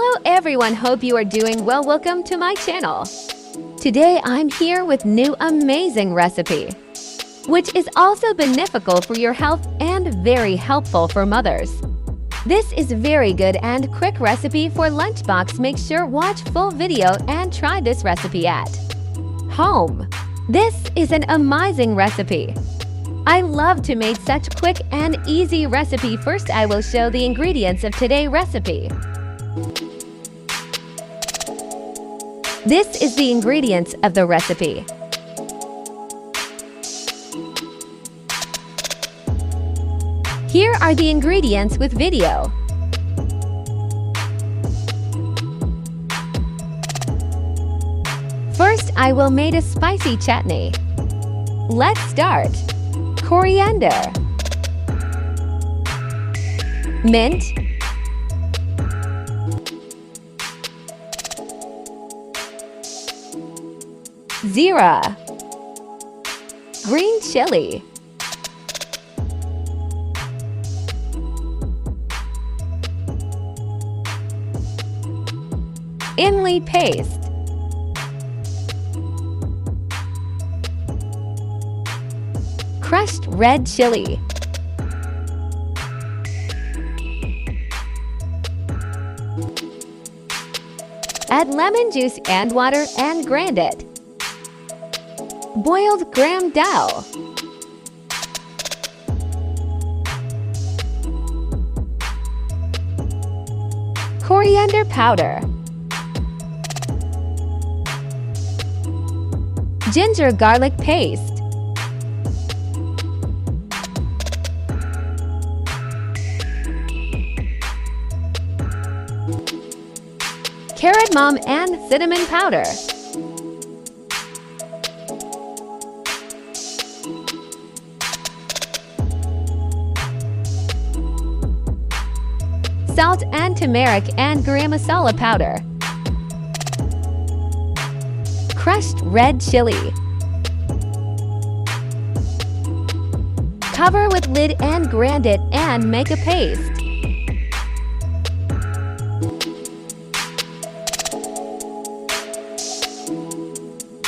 Hello everyone, hope you are doing well. Welcome to my channel. Today I'm here with new amazing recipe, which is also beneficial for your health and very helpful for mothers. This is very good and quick recipe for lunchbox. Make sure watch full video and try this recipe at home. This is an amazing recipe. I love to make such quick and easy recipe. First I will show the ingredients of today's recipe. This is the ingredients of the recipe. Here are the ingredients with video. First, I will make a spicy chutney. Let's start. Coriander, mint, zira, green chili, imli paste, crushed red chili, add lemon juice and water and grind it. Boiled gram daal, coriander powder, ginger garlic paste, cardamom and cinnamon powder, salt and turmeric and garam masala powder, crushed red chili. Cover with lid and grind it and make a paste.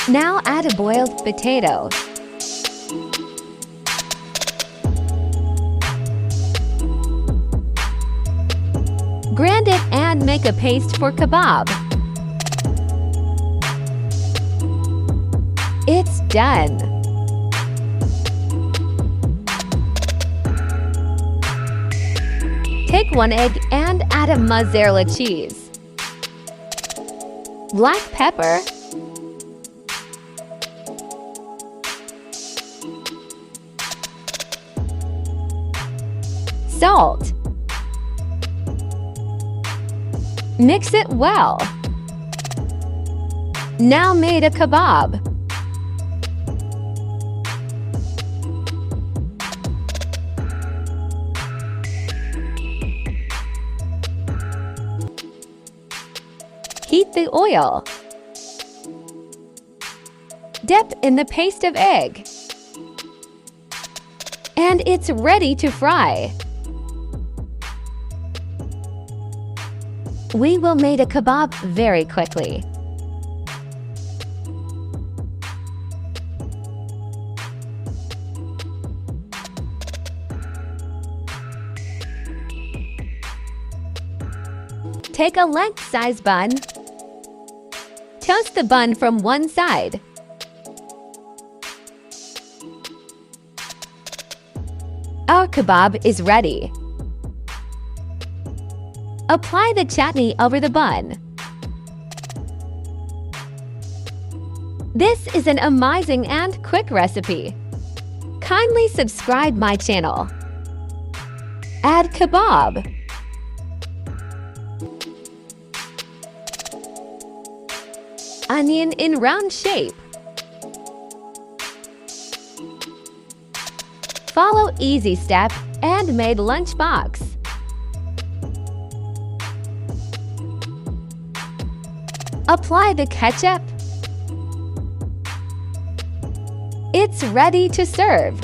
Now add a boiled potato. Grind it and make a paste for kebab. It's done. Take one egg and add a mozzarella cheese, black pepper, salt. Mix it well. Now made a kebab. Heat the oil. Dip in the paste of egg. And it's ready to fry. We will make a kebab very quickly. Take a length-size bun. Toast the bun from one side. Our kebab is ready. Apply the chutney over the bun. This is an amazing and quick recipe. Kindly subscribe my channel. Add kebab. Onion in round shape. Follow easy step and made lunchbox. Apply the ketchup. It's ready to serve.